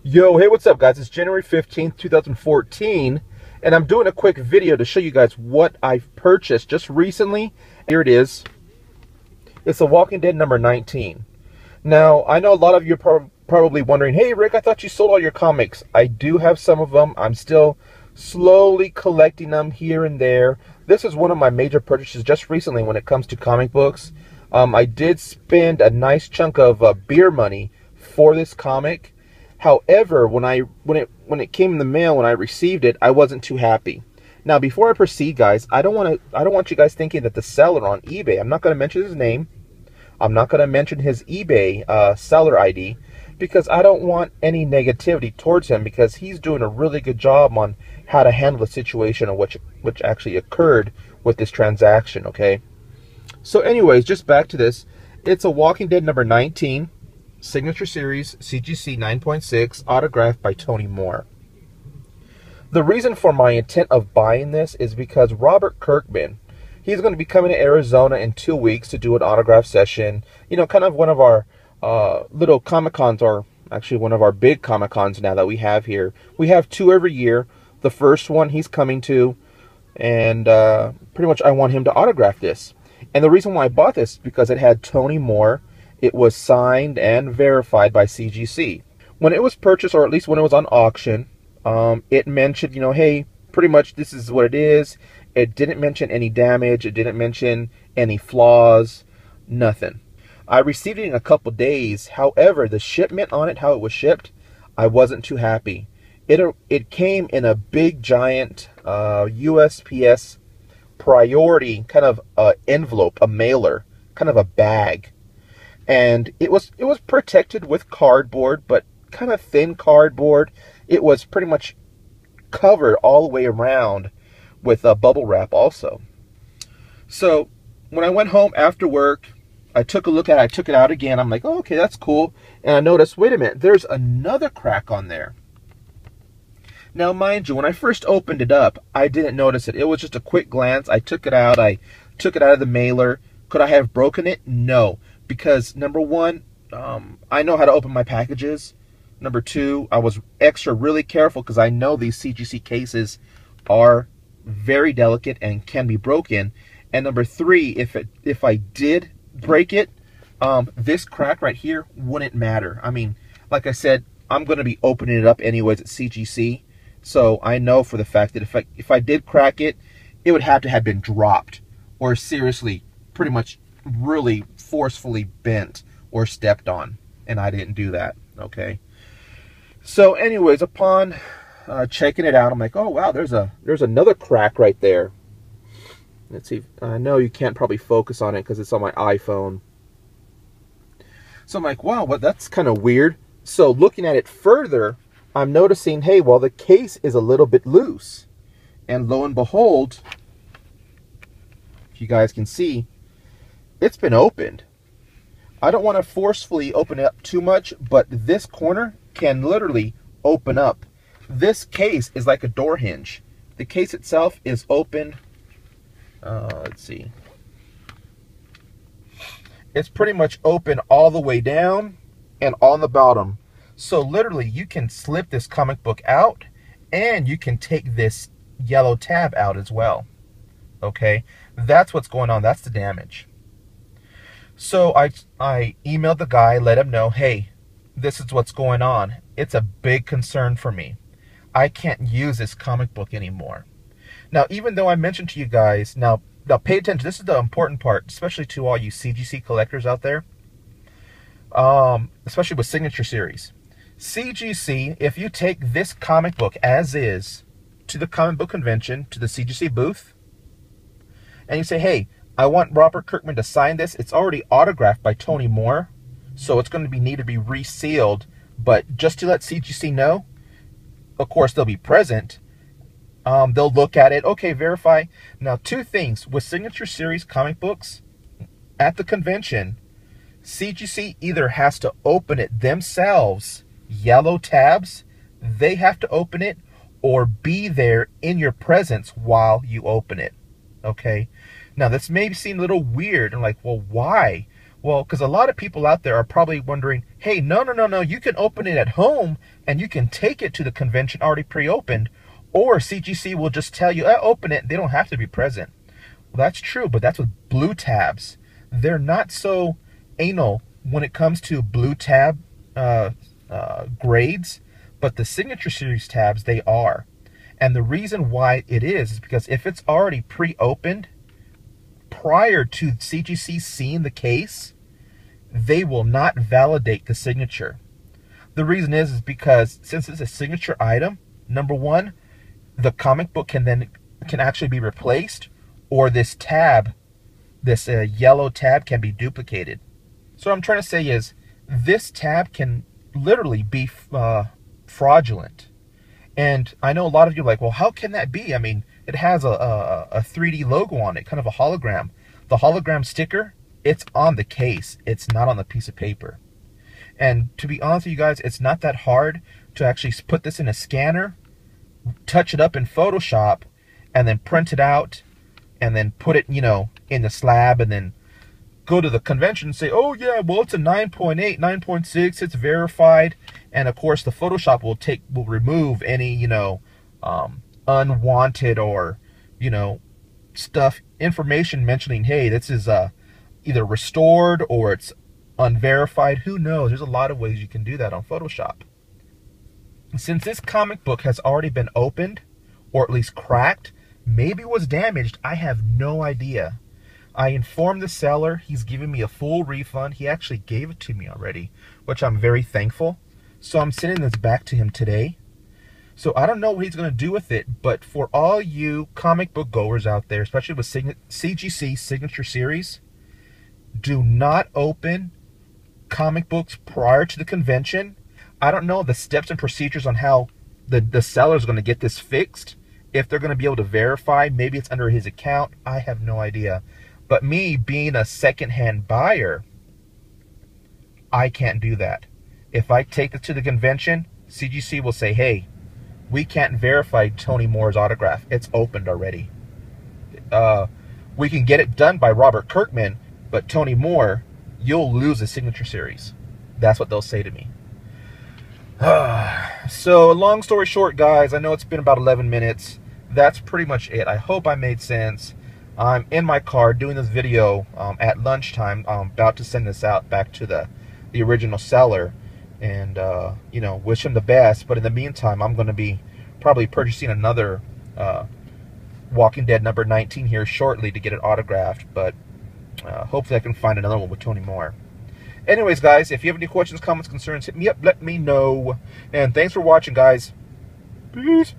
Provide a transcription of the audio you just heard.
Yo, hey, what's up, guys? It's January 15th, 2014, and I'm doing a quick video to show you guys what I've purchased just recently. Here it is. It's The Walking Dead number 19. Now, I know a lot of you are probably wondering, hey, Rick, I thought you sold all your comics. I do have some of them. I'm still slowly collecting them here and there. This is one of my major purchases just recently when it comes to comic books. I did spend a nice chunk of beer money for this comic. However, when it came in the mail, when I received it, I wasn't too happy. Now, before I proceed, guys, I don't want you guys thinking that the seller on eBay, I'm not going to mention his name. I'm not going to mention his eBay seller ID because I don't want any negativity towards him, because he's doing a really good job on how to handle the situation of which actually occurred with this transaction, okay? So anyways, just back to this. It's a Walking Dead number 19. Signature Series, CGC 9.6, autographed by Tony Moore. The reason for my intent of buying this is because Robert Kirkman, he's going to be coming to Arizona in 2 weeks to do an autograph session. You know, kind of one of our little Comic-Cons, or actually one of our big Comic-Cons now that we have here. We have 2 every year. The first one he's coming to, and pretty much I want him to autograph this. And the reason why I bought this is because it had Tony Moore. It was signed and verified by CGC. When it was purchased, or at least when it was on auction, it mentioned, you know, hey, pretty much this is what it is. It didn't mention any damage. It didn't mention any flaws. Nothing. I received it in a couple days. However, the shipment on it, how it was shipped, I wasn't too happy. It came in a big, giant USPS priority kind of envelope, a mailer, kind of a bag. And it was protected with cardboard, but kind of thin cardboard. It was pretty much covered all the way around with bubble wrap also. So when I went home after work, I took a look at it. I took it out again. I'm like, oh, okay, that's cool. And I noticed, wait a minute, there's another crack on there. Now, mind you, when I first opened it up, I didn't notice it. It was just a quick glance. I took it out. I took it out of the mailer. Could I have broken it? No. Because, number one, I know how to open my packages. Number two, I was really careful because I know these CGC cases are very delicate and can be broken. And number three, if I did break it, this crack right here wouldn't matter. I mean, like I said, I'm going to be opening it up anyways at CGC. So I know for the fact that if I did crack it, it would have to have been dropped or seriously, pretty much really forcefully bent or stepped on, and I didn't do that. Okay, so anyways, upon checking it out, I'm like, oh wow, there's another crack right there. Let's see. I know you can't probably focus on it because it's on my iPhone. So I'm like, wow, but that's kind of weird. So looking at it further, I'm noticing, hey, well, the case is a little bit loose, and lo and behold, if you guys can see, it's been opened. I don't want to forcefully open it up too much, but this corner can literally open up. This case is like a door hinge. The case itself is open. Let's see. It's pretty much open all the way down and on the bottom. So literally, you can slip this comic book out, and you can take this yellow tab out as well. Okay? That's what's going on. That's the damage. So I emailed the guy, let him know, hey, this is what's going on. It's a big concern for me. I can't use this comic book anymore. Now, even though I mentioned to you guys, now pay attention. This is the important part, especially to all you CGC collectors out there, especially with Signature Series. CGC, if you take this comic book as is to the comic book convention, to the CGC booth, and you say, hey, I want Robert Kirkman to sign this. It's already autographed by Tony Moore, so it's going to need to be resealed. But just to let CGC know, of course, they'll be present. They'll look at it. Okay, verify. Now, 2 things. With Signature Series comic books, at the convention, CGC either has to open it themselves, yellow tabs, they have to open it, or be there in your presence while you open it. Okay? Now, this may seem a little weird. I'm like, well, why? Well, because a lot of people out there are probably wondering, hey, no, you can open it at home and you can take it to the convention already pre-opened, or CGC will just tell you, open it, they don't have to be present. Well, that's true, but that's with blue tabs. They're not so anal when it comes to blue tab grades, but the Signature Series tabs, they are. And the reason why it is because if it's already pre-opened prior to CGC seeing the case, they will not validate the signature. The reason is because since it's a signature item, number one, the comic book can actually be replaced, or this tab, this yellow tab, can be duplicated. So what I'm trying to say is this tab can literally be fraudulent. And I know a lot of you are like, well, how can that be? I mean, it has a 3D logo on it, kind of a hologram. The hologram sticker, it's on the case. It's not on the piece of paper. And to be honest with you guys, it's not that hard to actually put this in a scanner, touch it up in Photoshop, and then print it out, and then put it, you know, in the slab, and then go to the convention and say, oh yeah, well, it's a 9.8, 9.6, it's verified. And of course the Photoshop will remove any, you know, unwanted or, you know, information mentioning, hey, this is either restored or it's unverified. Who knows? There's a lot of ways you can do that on Photoshop. Since this comic book has already been opened, or at least cracked, maybe was damaged, I have no idea. I informed the seller. He's giving me a full refund. He actually gave it to me already, which I'm very thankful. So I'm sending this back to him today. So I don't know what he's going to do with it, but for all you comic book goers out there, especially with CGC Signature Series, do not open comic books prior to the convention. I don't know the steps and procedures on how the seller is going to get this fixed. If they're going to be able to verify, maybe it's under his account. I have no idea. But me being a secondhand buyer, I can't do that. If I take this to the convention, CGC will say, hey, we can't verify Tony Moore's autograph. It's opened already. We can get it done by Robert Kirkman, but Tony Moore, you'll lose the Signature Series. That's what they'll say to me. So long story short, guys, I know it's been about 11 minutes. That's pretty much it. I hope I made sense. I'm in my car doing this video at lunchtime. I'm about to send this out back to the original seller, and you know, wish him the best. But in the meantime, I'm going to be probably purchasing another Walking Dead number 19 here shortly to get it autographed. But hopefully I can find another one with Tony Moore. Anyways, guys, if you have any questions, comments, concerns, hit me up, let me know. And thanks for watching, guys. Peace.